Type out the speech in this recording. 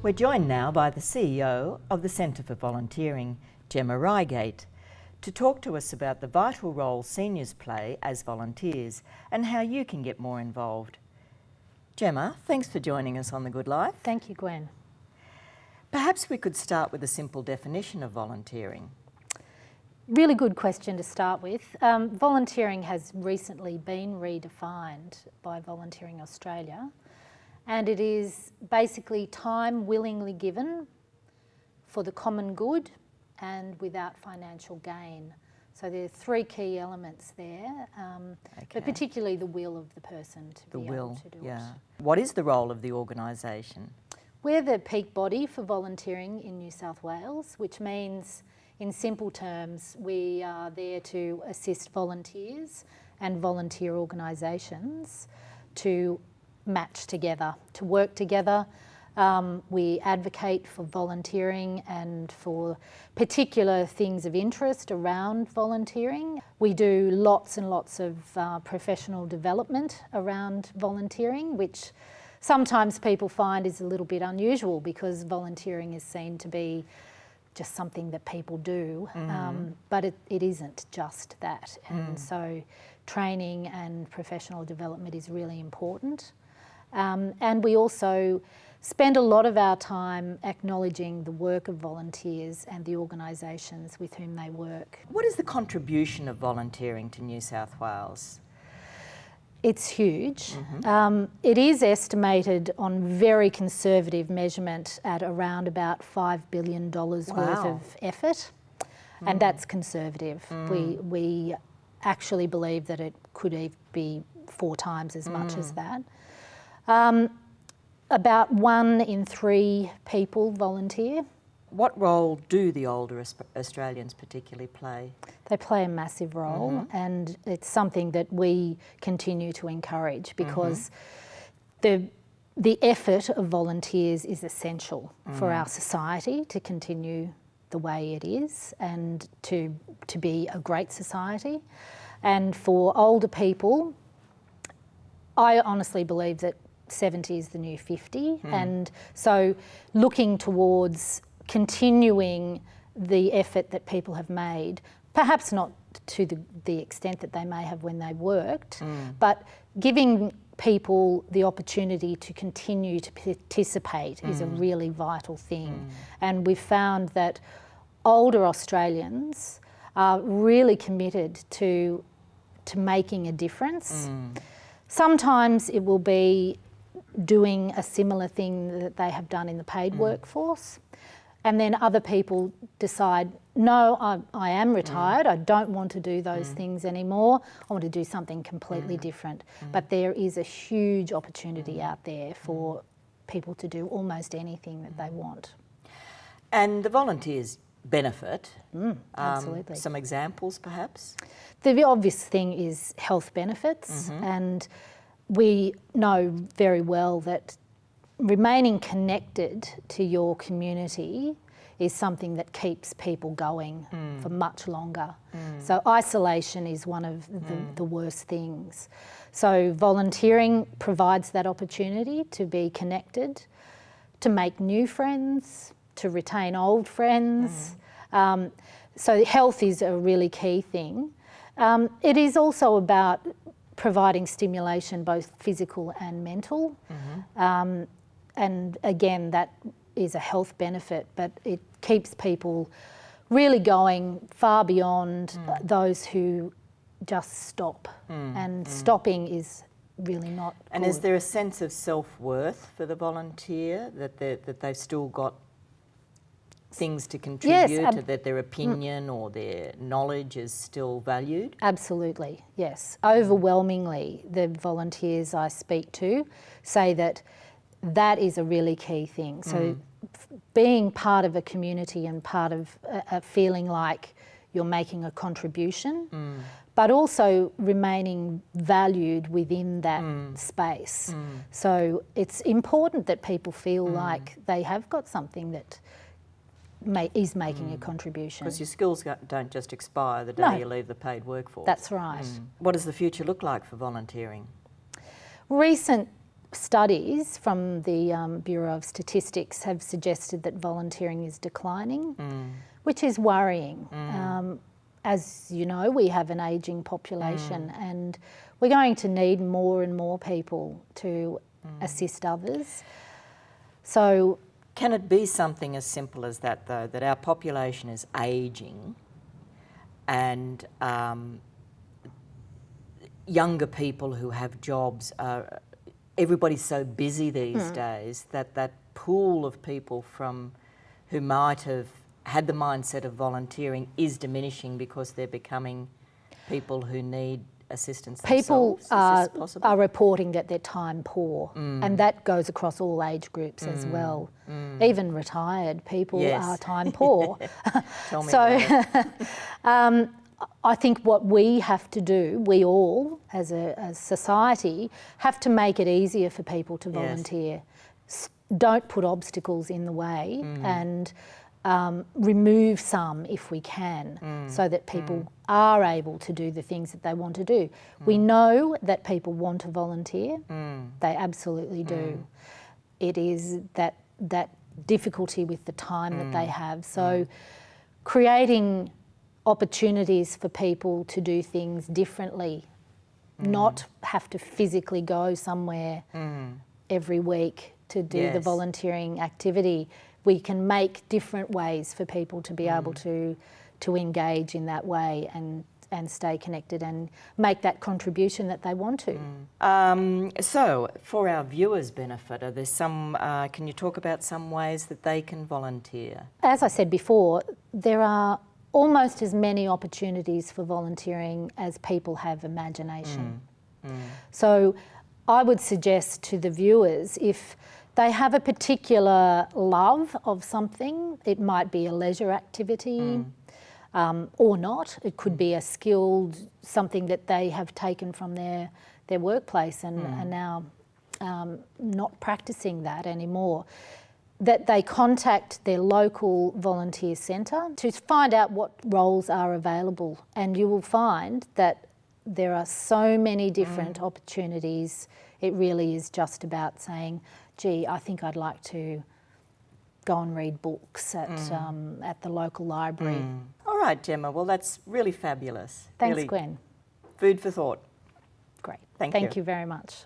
We're joined now by the CEO of the Centre for Volunteering, Gemma Rygate, to talk to us about the vital role seniors play as volunteers and how you can get more involved. Gemma, thanks for joining us on The Good Life. Thank you, Gwen. Perhaps we could start with a simple definition of volunteering. Really good question to start with. Volunteering has recently been redefined by Volunteering Australia, and it is basically time willingly given for the common good and without financial gain. So there are three key elements there, but particularly the will of the person to be able to do it. What is the role of the organisation? We're the peak body for volunteering in New South Wales, which means, in simple terms, we are there to assist volunteers and volunteer organisations to match together, to work together. We advocate for volunteering and for particular things of interest around volunteering. We do lots and lots of professional development around volunteering, which sometimes people find is a little bit unusual because volunteering is seen to be just something that people do, but it isn't just that. And so training and professional development is really important. And we also spend a lot of our time acknowledging the work of volunteers and the organisations with whom they work. What is the contribution of volunteering to New South Wales? It's huge. It is estimated on very conservative measurement at around about $5 billion worth of effort, and that's conservative. We actually believe that it could be 4 times as much as that. About 1 in 3 people volunteer. What role do the older Australians particularly play? They play a massive role, and it's something that we continue to encourage because the effort of volunteers is essential for our society to continue the way it is and to be a great society. And for older people, I honestly believe that 70 is the new 50, and so looking towards continuing the effort that people have made, perhaps not to the extent that they may have when they worked, but giving people the opportunity to continue to participate is a really vital thing. And we've found that older Australians are really committed to making a difference. Sometimes it will be doing a similar thing that they have done in the paid workforce. And then other people decide, no, I am retired, I don't want to do those things anymore, I want to do something completely different. But there is a huge opportunity out there for people to do almost anything that they want. And the volunteers benefit. Absolutely. Some examples perhaps? The obvious thing is health benefits, and we know very well that remaining connected to your community is something that keeps people going for much longer. So isolation is one of the worst things. So volunteering provides that opportunity to be connected, to make new friends, to retain old friends. So health is a really key thing. It is also about providing stimulation, both physical and mental. And again, that is a health benefit, but it keeps people really going far beyond those who just stop. And stopping is really not And good. is there a sense of self-worth for the volunteer, that they've still got things to contribute, that their opinion or their knowledge is still valued? Absolutely, yes. Overwhelmingly, the volunteers I speak to say that that is a really key thing. So being part of a community and part of a feeling like you're making a contribution, but also remaining valued within that space. So it's important that people feel like they have got something that is making a contribution. Because your skills don't just expire the day you leave the paid workforce. That's right. What does the future look like for volunteering? Recent studies from the Bureau of Statistics have suggested that volunteering is declining, which is worrying. As you know, we have an ageing population and we're going to need more and more people to assist others. So, can it be something as simple as that, though, that our population is ageing and younger people who have jobs are... Everybody's so busy these days that that pool of people who might have had the mindset of volunteering is diminishing because they're becoming people who need assistance themselves. People are reporting that they're time poor, and that goes across all age groups as well. Even retired people are time poor. Tell me about it. I think what we have to do, we all as a society, have to make it easier for people to volunteer. Don't put obstacles in the way and remove some if we can, so that people are able to do the things that they want to do. We know that people want to volunteer. They absolutely do. It is that difficulty with the time that they have. So creating opportunities for people to do things differently, not have to physically go somewhere every week to do the volunteering activity. We can make different ways for people to be able to engage in that way and stay connected and make that contribution that they want to. So, for our viewers' benefit, are there some? Can you talk about some ways that they can volunteer? As I said before, there are almost as many opportunities for volunteering as people have imagination. So I would suggest to the viewers, if they have a particular love of something, it might be a leisure activity or not. It could be a skilled, something that they have taken from their workplace and are now not practicing that anymore, that they contact their local volunteer centre to find out what roles are available. And you will find that there are so many different opportunities. It really is just about saying, gee, I think I'd like to go and read books at the local library. All right, Gemma, well, that's really fabulous. Thanks, really Gwen. Food for thought. Great. Thank you very much.